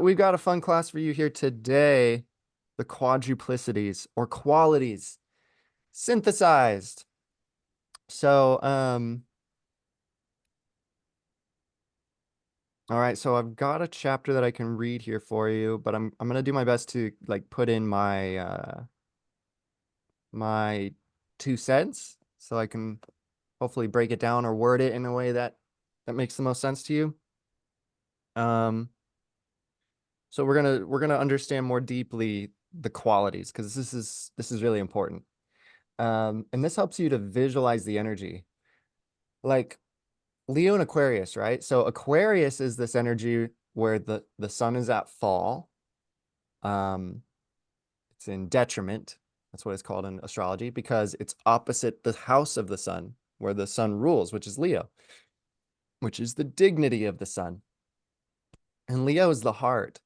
We've got a fun class for you here today. The quadruplicities or qualities synthesized. So, all right, so I've got a chapter that I can read here for you, but I'm gonna do my best to like put in my 2 cents so I can hopefully break it down or word it in a way that makes the most sense to you. Um, so we're gonna understand more deeply the qualities because this is really important. And this helps you to visualize the energy. Like Leo and Aquarius, right? So Aquarius is this energy where the sun is at fall. Um, it's in detriment. That's what it's called in astrology because it's opposite the house of the sun, where the sun rules, which is Leo, which is the dignity of the sun. And Leo is the heart,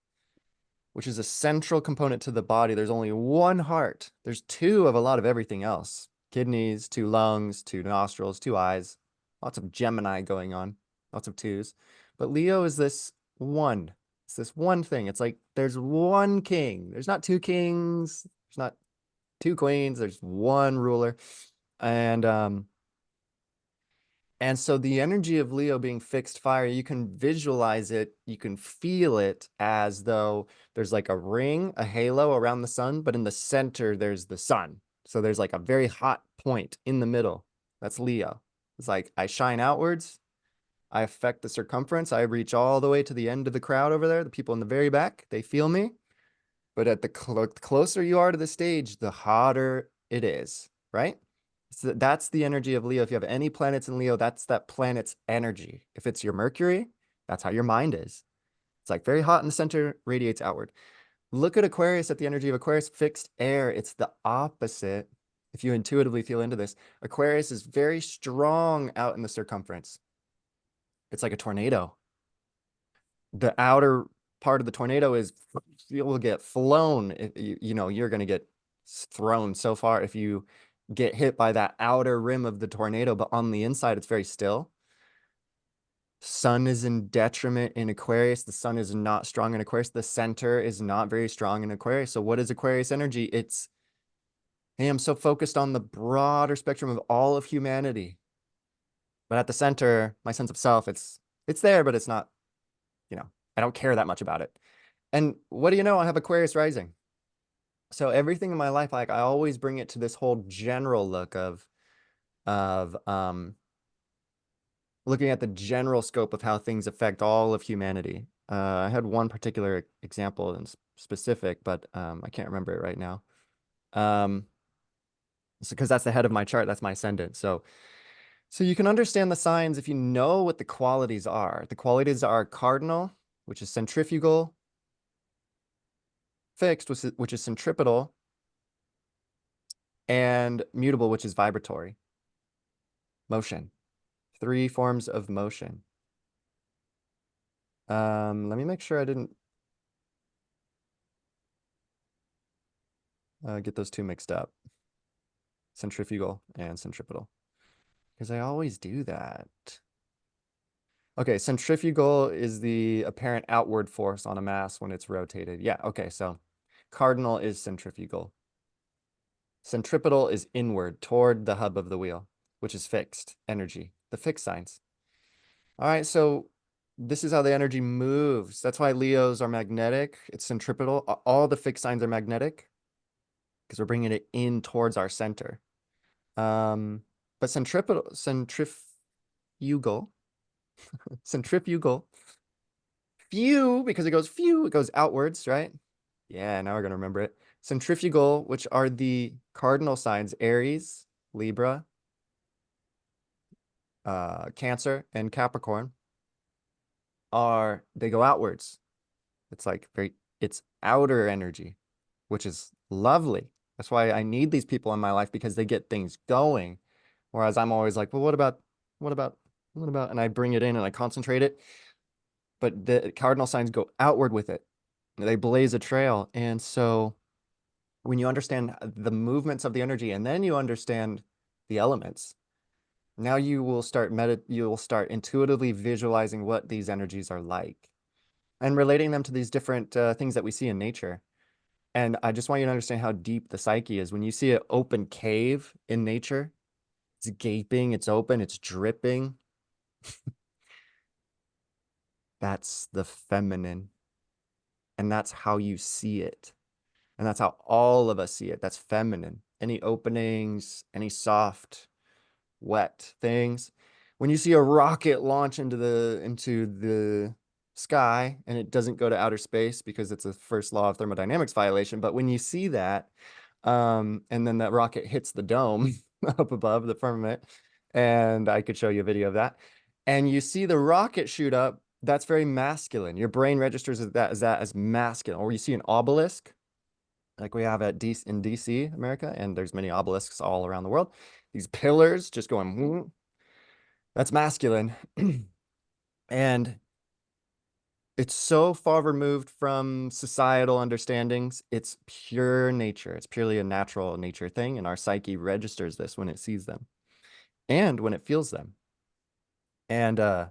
which is a central component to the body. There's only one heart. There's two of a lot of everything else. Kidneys, two lungs, two nostrils, two eyes. Lots of Gemini going on. Lots of twos. But Leo is this one. It's this one thing. It's like there's one king. There's not two kings. There's not two queens. There's one ruler. And and so the energy of Leo being fixed fire, you can visualize it, you can feel it as though there's like a ring, a halo around the sun, but in the center, there's the sun. So there's like a very hot point in the middle. That's Leo. It's like I shine outwards, I affect the circumference, I reach all the way to the end of the crowd over there, the people in the very back, they feel me. But at the closer you are to the stage, the hotter it is, right? So that's the energy of Leo. If you have any planets in Leo, that's that planet's energy. If it's your Mercury, that's how your mind is. It's like very hot in the center, radiates outward. Look at Aquarius at the energy of Aquarius, fixed air. It's the opposite. If you intuitively feel into this, Aquarius is very strong out in the circumference. It's like a tornado. The outer part of the tornado is you'll get flown. You're going to get thrown so far if you get hit by that outer rim of the tornado, but on the inside, it's very still. Sun is in detriment in Aquarius. The sun is not strong in Aquarius. The center is not very strong in Aquarius. So what is Aquarius energy? It's, hey, I'm so focused on the broader spectrum of all of humanity. But at the center, my sense of self, it's there, but it's not, I don't care that much about it. And what do you know? I have Aquarius rising. So everything in my life, like I always bring it to this whole general look of looking at the general scope of how things affect all of humanity. I had one particular example in specific, but I can't remember it right now. Um, because that's the head of my chart, that's my ascendant. So you can understand the signs if you know what the qualities are. The qualities are cardinal, which is centrifugal, fixed, which is centripetal, and mutable, which is vibratory. Motion. 3 forms of motion. Let me make sure I didn't get those two mixed up. Centrifugal and centripetal. Because I always do that. Okay, centrifugal is the apparent outward force on a mass when it's rotated. Yeah, okay, so cardinal is centrifugal. Centripetal is inward toward the hub of the wheel, which is fixed energy, the fixed signs. All right, so this is how the energy moves. That's why Leos are magnetic. It's centripetal. All the fixed signs are magnetic because we're bringing it in towards our center. But centrifugal, centrifugal, few, because it goes few, it goes outwards, right? Yeah, now we're going to remember it. Centrifugal, which are the cardinal signs, Aries, Libra, Cancer, and Capricorn, they go outwards. It's like it's outer energy, which is lovely. That's why I need these people in my life because they get things going. Whereas I'm always like, well, what about, what about? And I bring it in and I concentrate it. But the cardinal signs go outward with it. They blaze a trail. And so when you understand the movements of the energy and then you understand the elements, now you will start intuitively visualizing what these energies are like. and relating them to these different things that we see in nature. And I just want you to understand how deep the psyche is. When you see an open cave in nature, it's gaping, it's open, it's dripping. That's the feminine. And that's how you see it. And that's how all of us see it. That's feminine. Any openings, any soft, wet things. When you see a rocket launch into the sky and it doesn't go to outer space because it's a first law of thermodynamics violation, but when you see that, and then that rocket hits the dome up above the firmament, and I could show you a video of that, and you see the rocket shoot up, that's very masculine. Your brain registers that as masculine. Or you see an obelisk, like we have in DC, America, and there's many obelisks all around the world. These pillars just going, that's masculine. And it's so far removed from societal understandings. It's pure nature. It's purely a natural nature thing. And our psyche registers this when it sees them and when it feels them. And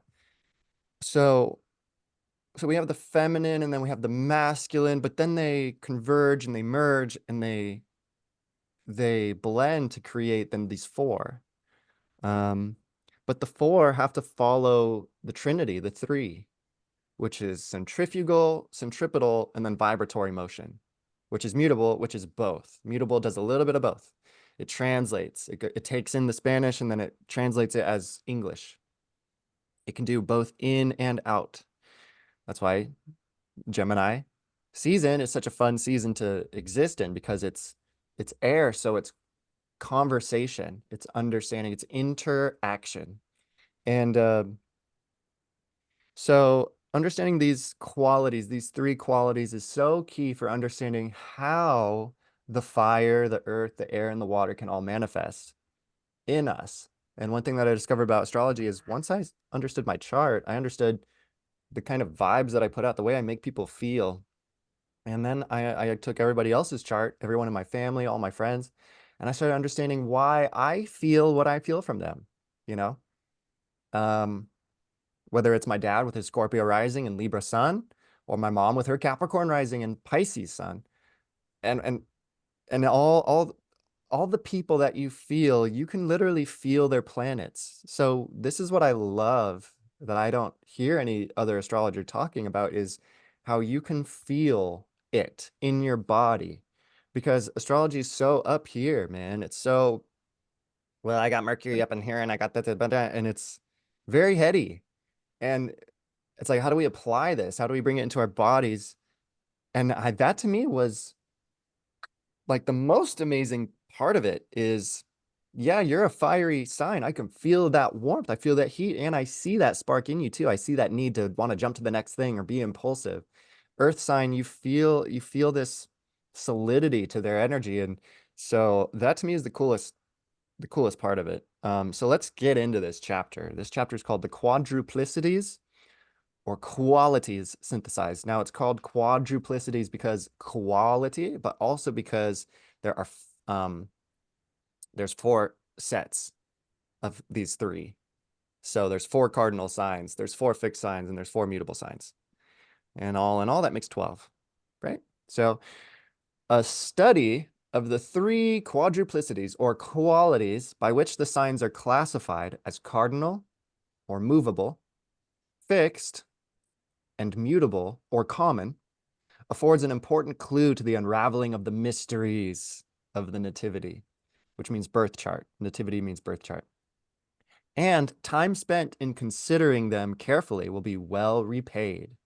so so we have the feminine and then we have the masculine, but then they converge and they merge and they blend to create then these four. Um, but the four have to follow the Trinity, the three, which is centrifugal, centripetal, and then vibratory motion, which is mutable, which is both. Mutable does a little bit of both. It translates, it takes in the Spanish and then it translates it as English. It can do both in and out. That's why Gemini season is such a fun season to exist in, because it's air, so it's conversation, it's understanding, it's interaction. And so understanding these qualities, these three qualities, is so key for understanding how the fire, the earth, the air, and the water can all manifest in us. And one thing that I discovered about astrology is once I understood my chart, I understood the kind of vibes that I put out, the way I make people feel. And then I took everybody else's chart, everyone in my family, all my friends, and I started understanding why I feel what I feel from them, you know? Um, whether it's my dad with his Scorpio rising and Libra sun, or my mom with her Capricorn rising and Pisces sun. And and all the people that you feel, you can literally feel their planets. So this is what I love that I don't hear any other astrologer talking about, is how you can feel it in your body. Because astrology is so up here, man. It's so, well, I got Mercury up in here and I got that, and it's very heady. And it's like, how do we apply this? How do we bring it into our bodies? And that to me was like the most amazing part of it is, yeah, you're a fiery sign. I can feel that warmth. I feel that heat, and I see that spark in you too. I see that need to want to jump to the next thing or be impulsive. Earth sign, you feel this solidity to their energy. And so that to me is the coolest part of it. So let's get into this chapter. This chapter is called the quadruplicities, or qualities synthesized. Now it's called quadruplicities because quality, but also because there are there's four sets of these three. So there's four cardinal signs, there's four fixed signs, and there's four mutable signs. And all in all, that makes 12, right? So a study of the three quadruplicities, or qualities, by which the signs are classified as cardinal, or movable, fixed, and mutable, or common, affords an important clue to the unraveling of the mysteries of the nativity, which means birth chart. Nativity means birth chart. And time spent in considering them carefully will be well repaid.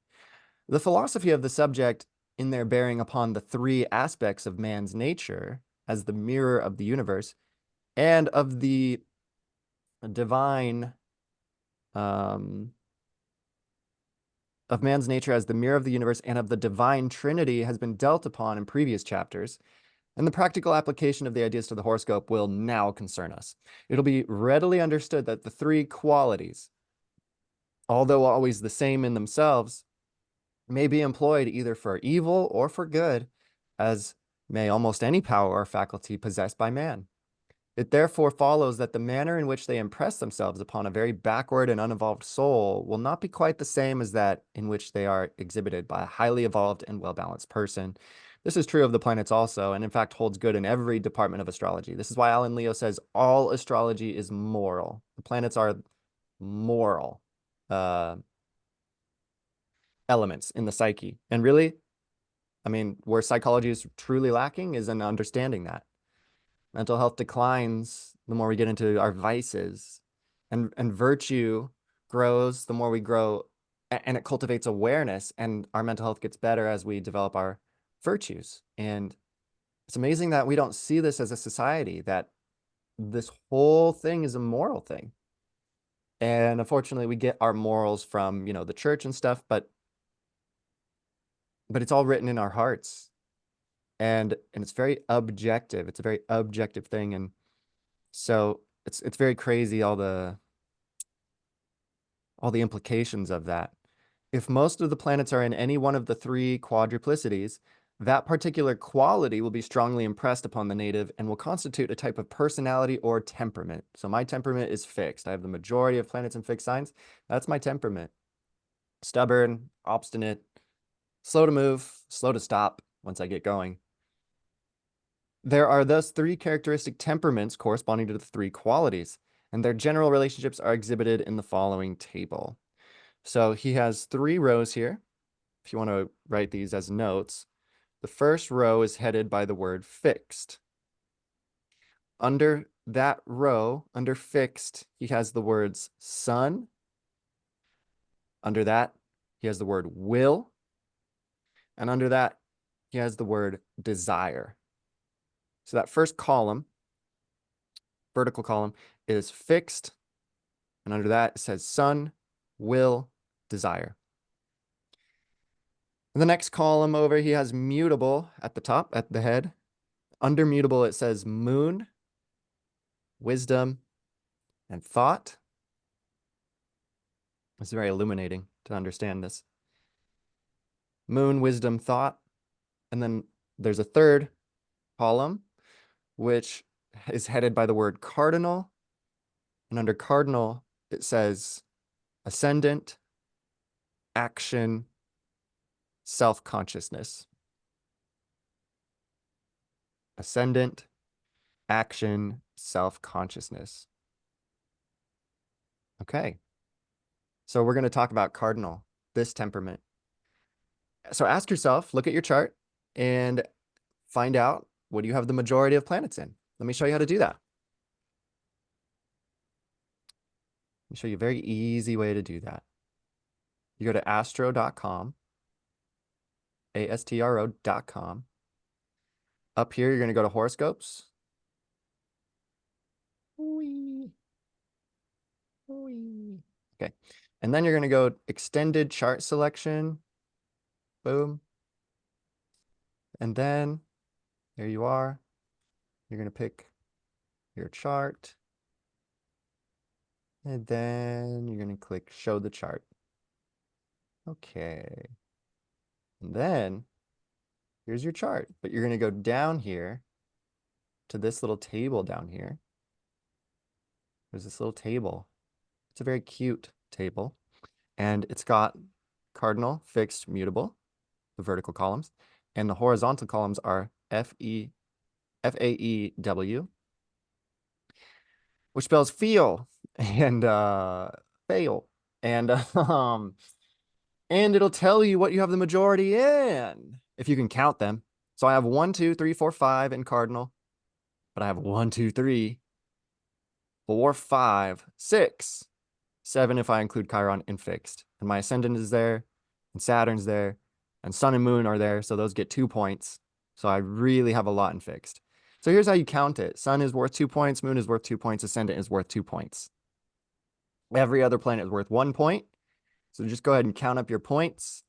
The philosophy of the subject, in their bearing upon the three aspects of man's nature as the mirror of the universe, and of the divine, of man's nature as the mirror of the universe, and of the divine Trinity, has been dealt upon in previous chapters, and the practical application of the ideas to the horoscope will now concern us. It'll be readily understood that the three qualities, although always the same in themselves, may be employed either for evil or for good, as may almost any power or faculty possessed by man. It therefore follows that the manner in which they impress themselves upon a very backward and unevolved soul will not be quite the same as that in which they are exhibited by a highly evolved and well-balanced person. This is true of the planets also, and in fact holds good in every department of astrology. This is why Alan Leo says all astrology is moral. The planets are moral uh, elements in the psyche. And really, I mean, where psychology is truly lacking is in understanding that. Mental health declines the more we get into our vices, and virtue grows the more we grow, and it cultivates awareness, and our mental health gets better as we develop our virtues. And it's amazing that we don't see this as a society, that this whole thing is a moral thing. And unfortunately, we get our morals from, the church and stuff, but it's all written in our hearts. And it's very objective. It's a very objective thing. And so it's very crazy, all the implications of that. If most of the planets are in any one of the three quadruplicities, that particular quality will be strongly impressed upon the native and will constitute a type of personality or temperament. So my temperament is fixed. I have the majority of planets in fixed signs. That's my temperament. Stubborn, obstinate, slow to move, slow to stop once I get going. There are thus three characteristic temperaments corresponding to the three qualities, and their general relationships are exhibited in the following table. So he has 3 rows here. If you want to write these as notes, the first row is headed by the word fixed. Under that row, under fixed, he has the words sun. Under that, he has the word will. And under that, he has the word desire. So that first column, vertical column, is fixed. And under that, it says sun, will, desire. In the next column over, he has mutable at the top, at the head. Under mutable, it says moon, wisdom, and thought. It's very illuminating to understand this. Moon, wisdom, thought. And then there's a third column, which is headed by the word cardinal. And under cardinal, it says ascendant, action, self-consciousness. Ascendant, action, self-consciousness. Okay. So we're going to talk about cardinal, this temperament. So ask yourself, look at your chart, and find out, what do you have the majority of planets in? Let me show you how to do that. Let me show you a very easy way to do that. You go to astro.com, astro.com. Up here, you're going to go to horoscopes. Okay. And then you're going to go extended chart selection. Boom. And then there you are. You're going to pick your chart. And then you're going to click show the chart. Okay. And then here's your chart, but you're going to go down here to this little table down here. There's this little table. It's a very cute table, and it's got cardinal, fixed, mutable, the vertical columns, and the horizontal columns are FAEW, which spells feel and fail. And it'll tell you what you have the majority in, if you can count them. So I have 1, 2, 3, 4, 5 in cardinal, but I have 1, 2, 3, 4, 5, 6, 7 if I include Chiron in fixed. And my ascendant is there, and Saturn's there, and sun and moon are there, so those get 2 points. So I really have a lot in fixed. So here's how you count it. Sun is worth 2 points, moon is worth 2 points, ascendant is worth 2 points. Every other planet is worth 1 point. So just go ahead and count up your points,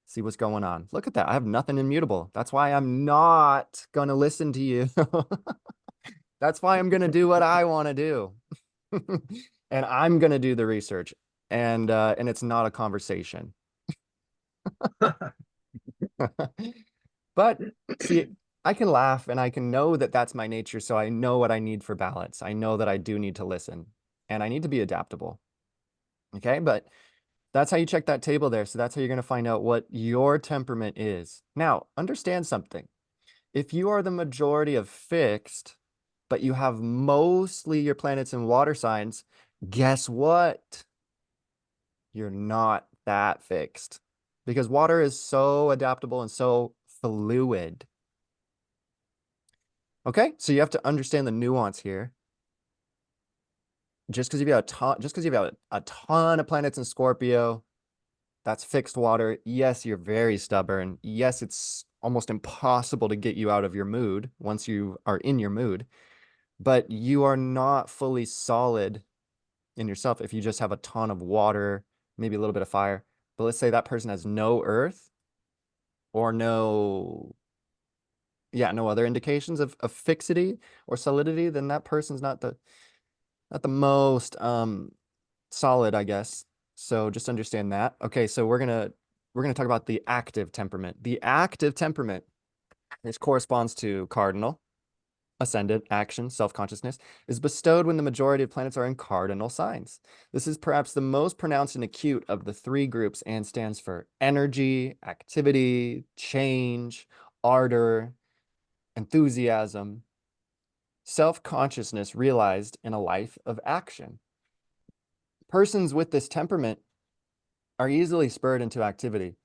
see what's going on. Look at that. I have nothing immutable. That's why I'm not going to listen to you. That's why I'm going to do what I want to do. And I'm going to do the research. And it's not a conversation. But see, I can laugh and I can know that that's my nature. So I know what I need for balance. I know that I do need to listen and I need to be adaptable. Okay. But that's how you check that table there. So that's how you're going to find out what your temperament is. Now, understand something. If you are the majority of fixed, but you have mostly your planets in water signs, guess what? You're not that fixed because water is so adaptable and so fluid. Okay, so you have to understand the nuance here. Just because you have a ton of planets in Scorpio, that's fixed water. Yes, you're very stubborn. Yes, it's almost impossible to get you out of your mood once you are in your mood, but you are not fully solid in yourself if you just have a ton of water, maybe a little bit of fire. But let's say that person has no earth or no other indications of fixity or solidity, then that person's not the most solid, I guess. So just understand that. Okay, so we're gonna talk about the active temperament. The active temperament, this corresponds to cardinal, ascendant, action, self-consciousness, is bestowed when the majority of planets are in cardinal signs. This is perhaps the most pronounced and acute of the three groups and stands for energy, activity, change, ardor, enthusiasm, self-consciousness realized in a life of action. Persons with this temperament are easily spurred into activity,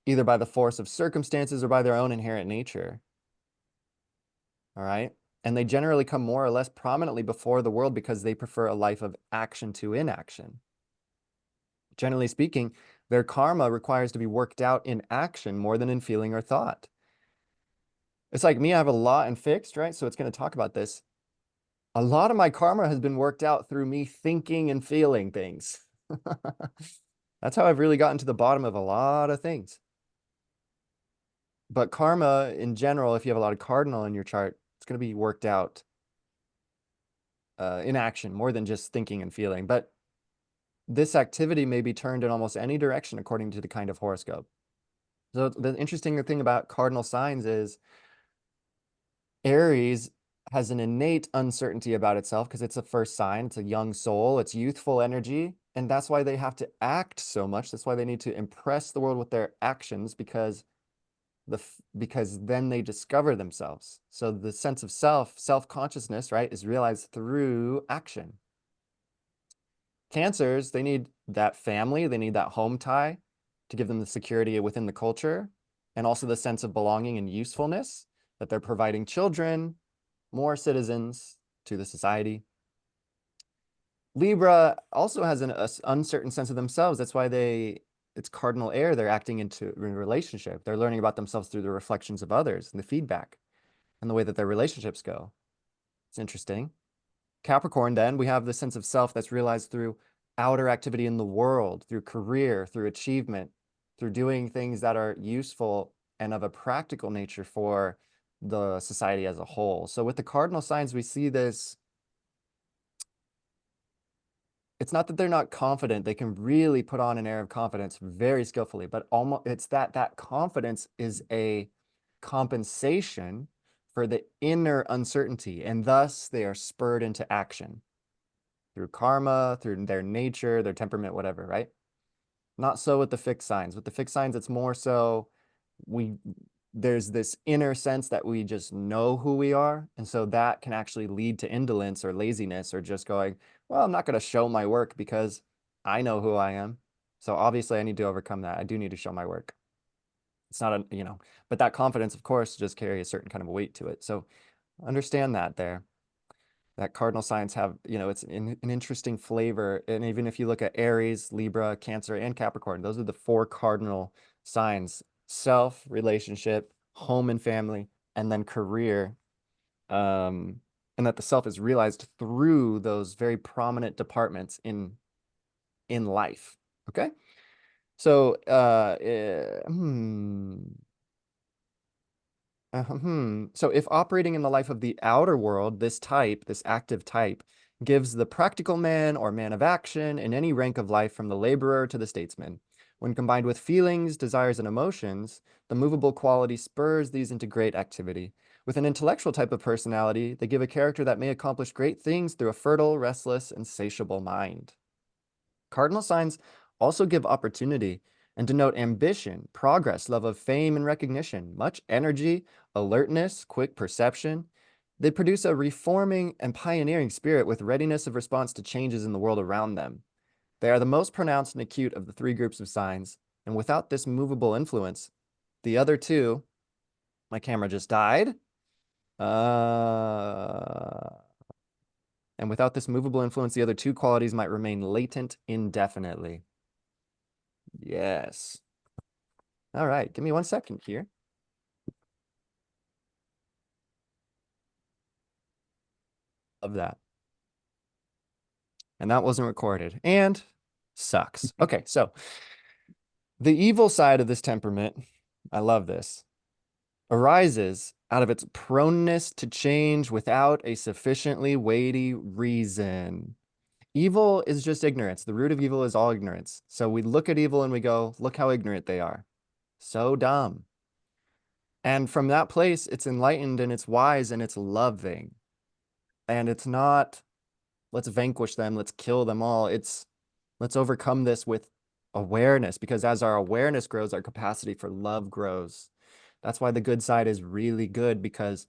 either by the force of circumstances or by their own inherent nature. All right. And they generally come more or less prominently before the world because they prefer a life of action to inaction. Generally speaking, their karma requires to be worked out in action more than in feeling or thought. It's like me, I have a lot in fixed, right? So it's going to talk about this. A lot of my karma has been worked out through me thinking and feeling things. That's how I've really gotten to the bottom of a lot of things. But karma in general, if you have a lot of cardinal in your chart, it's going to be worked out in action more than just thinking and feeling. But this activity may be turned in almost any direction according to the kind of horoscope. So the interesting thing about cardinal signs is Aries has an innate uncertainty about itself because it's a first sign. It's a young soul. It's youthful energy. And that's why they have to act so much. That's why they need to impress the world with their actions because then they discover themselves. So the sense of self-consciousness, right, is realized through action. Cancers, they need that family, they need that home tie to give them the security within the culture and also the sense of belonging and usefulness that they're providing children, more citizens to the society. Libra also has an uncertain sense of themselves. That's why it's cardinal air. They're acting into a relationship. They're learning about themselves through the reflections of others and the feedback and the way that their relationships go. It's interesting. Capricorn, then, we have the sense of self that's realized through outer activity in the world, through career, through achievement, through doing things that are useful and of a practical nature for the society as a whole. So with the cardinal signs, we see this. It's not that they're not confident. They can really put on an air of confidence very skillfully, but almost it's that confidence is a compensation for the inner uncertainty, and thus they are spurred into action through karma, through their nature, their temperament, whatever, right? Not so with the fixed signs. With the fixed signs, it's more so we there's this inner sense that we just know who we are. And so that can actually lead to indolence or laziness or just going, well, I'm not going to show my work because I know who I am. So obviously I need to overcome that. I do need to show my work. It's not but that confidence, of course, just carry a certain kind of weight to it. So understand that there. That cardinal signs have, it's an interesting flavor. And even if you look at Aries, Libra, Cancer, and Capricorn, those are the four cardinal signs: self, relationship, home and family, and then career. And that the self is realized through those very prominent departments in life. Okay. So so if operating in the life of the outer world, this active type, gives the practical man or man of action in any rank of life from the laborer to the statesman, When combined with feelings, desires, and emotions, the movable quality spurs these into great activity. With an intellectual type of personality, they give a character that may accomplish great things through a fertile, restless, insatiable mind. Cardinal signs also give opportunity and denote ambition, progress, love of fame and recognition, much energy, alertness, quick perception. They produce a reforming and pioneering spirit with readiness of response to changes in the world around them. They are the most pronounced and acute of the three groups of signs, and without this movable influence, the other two, my camera just died. And without this movable influence, the other two qualities might remain latent indefinitely. Yes. All right, give me 1 second here. Love that. And that wasn't recorded. And sucks. Okay, so the evil side of this temperament, I love this, arises out of its proneness to change without a sufficiently weighty reason. Evil is just ignorance. The root of evil is all ignorance. So we look at evil and we go, look how ignorant they are. So dumb. And from that place, it's enlightened and it's wise and it's loving. And it's not, let's vanquish them, let's kill them all. It's, let's overcome this with awareness, because as our awareness grows, our capacity for love grows. That's why the good side is really good, because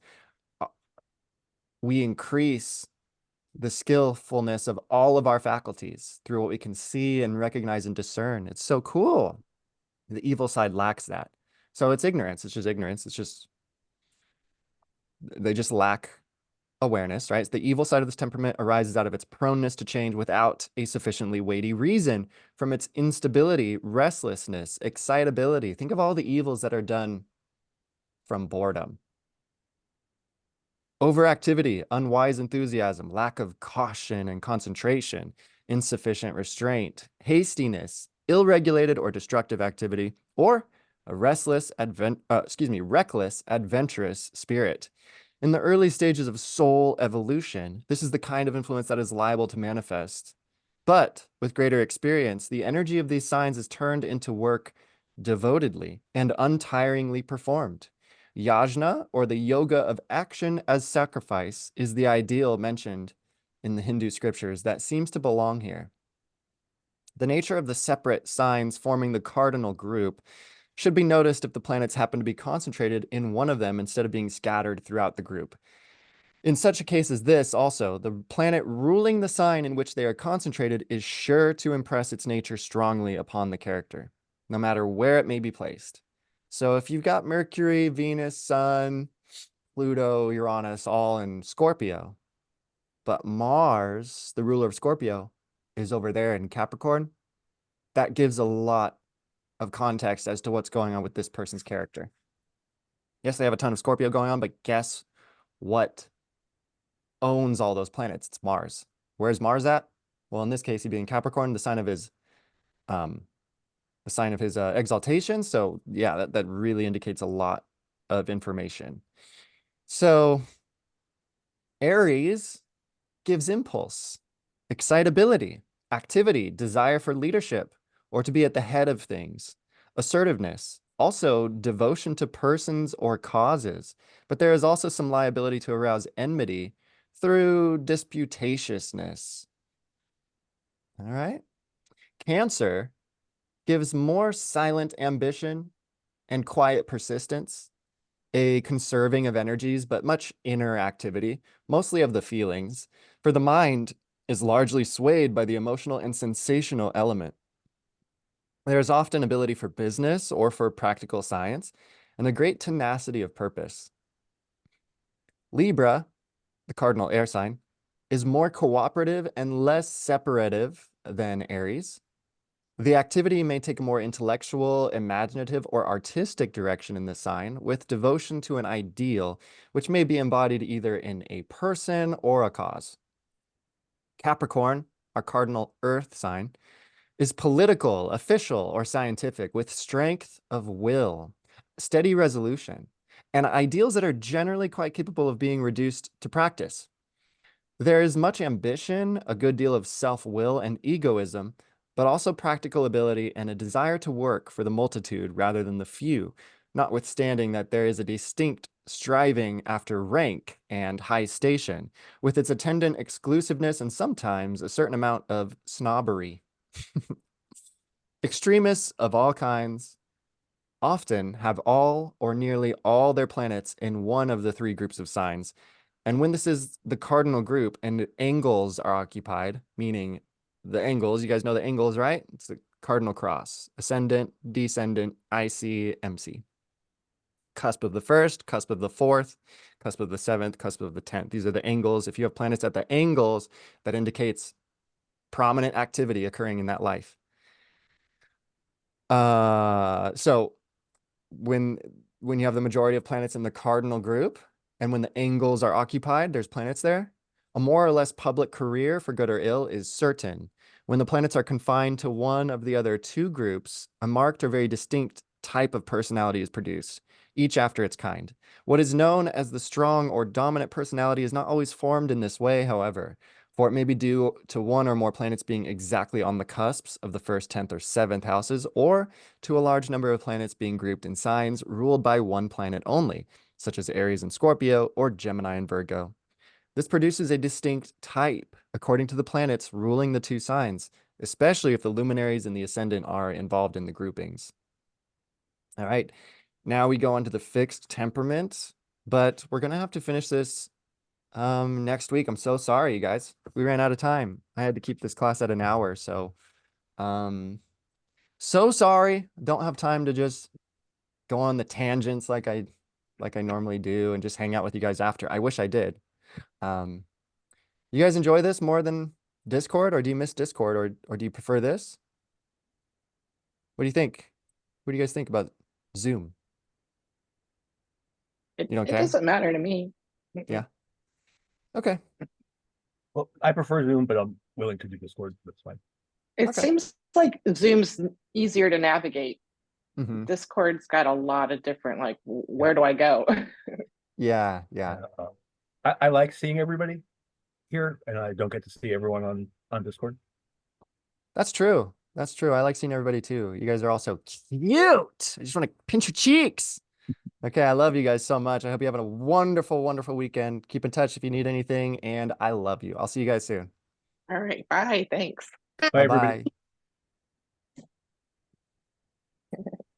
we increase the skillfulness of all of our faculties through what we can see and recognize and discern. It's so cool. The evil side lacks that. So it's ignorance. It's just ignorance. It's just, they just lack awareness, right? The evil side of this temperament arises out of its proneness to change without a sufficiently weighty reason, from its instability, restlessness, excitability. Think of all the evils that are done from boredom. Overactivity, unwise enthusiasm, lack of caution and concentration, insufficient restraint, hastiness, ill-regulated or destructive activity, or a reckless, adventurous spirit. In the early stages of soul evolution, this is the kind of influence that is liable to manifest. But with greater experience, the energy of these signs is turned into work devotedly and untiringly performed. Yajna, or the yoga of action as sacrifice, is the ideal mentioned in the Hindu scriptures that seems to belong here. The nature of the separate signs forming the cardinal group should be noticed if the planets happen to be concentrated in one of them instead of being scattered throughout the group. In such a case as this, also, the planet ruling the sign in which they are concentrated is sure to impress its nature strongly upon the character, no matter where it may be placed. So if you've got Mercury, Venus, Sun, Pluto, Uranus, all in Scorpio, but Mars, the ruler of Scorpio, is over there in Capricorn, that gives a lot of context as to what's going on with this person's character. Yes, they have a ton of Scorpio going on, but guess what owns all those planets? It's Mars. Where's Mars at? Well, in this case, he'd be in Capricorn, the sign of his exaltation. So yeah, that really indicates a lot of information. So Aries gives impulse, excitability, activity, desire for leadership, or to be at the head of things, assertiveness, also devotion to persons or causes. But there is also some liability to arouse enmity through disputatiousness. All right. Cancer gives more silent ambition and quiet persistence, a conserving of energies, but much inner activity, mostly of the feelings, for the mind is largely swayed by the emotional and sensational element. There is often ability for business or for practical science, and a great tenacity of purpose. Libra, the cardinal air sign, is more cooperative and less separative than Aries. The activity may take a more intellectual, imaginative, or artistic direction in this sign, with devotion to an ideal, which may be embodied either in a person or a cause. Capricorn, our cardinal earth sign, is political, official, or scientific, with strength of will, steady resolution, and ideals that are generally quite capable of being reduced to practice. There is much ambition, a good deal of self-will, and egoism, but also practical ability and a desire to work for the multitude rather than the few, notwithstanding that there is a distinct striving after rank and high station, with its attendant exclusiveness and sometimes a certain amount of snobbery. Extremists of all kinds often have all or nearly all their planets in one of the three groups of signs. And when this is the cardinal group and angles are occupied, meaning the angles, you guys know the angles, right? It's the cardinal cross, ascendant, descendant, IC, MC. Cusp of the first, cusp of the fourth, cusp of the seventh, cusp of the 10th. These are the angles. If you have planets at the angles, that indicates prominent activity occurring in that life. So when when you have the majority of planets in the cardinal group and when the angles are occupied, there's planets there. A more or less public career, for good or ill, is certain. When the planets are confined to one of the other two groups, a marked or very distinct type of personality is produced, each after its kind. What is known as the strong or dominant personality is not always formed in this way, however, for it may be due to one or more planets being exactly on the cusps of the first, 10th, or 7th houses, or to a large number of planets being grouped in signs ruled by one planet only, such as Aries and Scorpio or Gemini and Virgo. This produces a distinct type according to the planets ruling the two signs, especially if the luminaries and the ascendant are involved in the groupings. All right, now we go on to the fixed temperament, but we're going to have to finish this next week. I'm so sorry, you guys. We ran out of time. I had to keep this class at an hour, so um so sorry. Don't have time to just go on the tangents like I normally do and just hang out with you guys after. I wish I did. Um, you guys enjoy this more than Discord, or do you miss Discord, or do you prefer this? What do you think? What do you guys think about Zoom? It You don't it care? doesn't matter to me. Yeah. Mm-mm. Okay. Well, I prefer Zoom, but I'm willing to do Discord. That's fine. It Okay. seems like Zoom's easier to navigate. Mm-hmm. Discord's got a lot of different, like, Yeah. where do I go? Yeah, yeah. I like seeing everybody here, and I don't get to see everyone on Discord. That's true. That's true. I like seeing everybody too. You guys are all so cute. I just want to pinch your cheeks. Okay, I love you guys so much. I hope you have a wonderful, wonderful weekend. Keep in touch if you need anything, and I love you. I'll see you guys soon. All right, bye. Thanks. Bye, everybody. Bye-bye.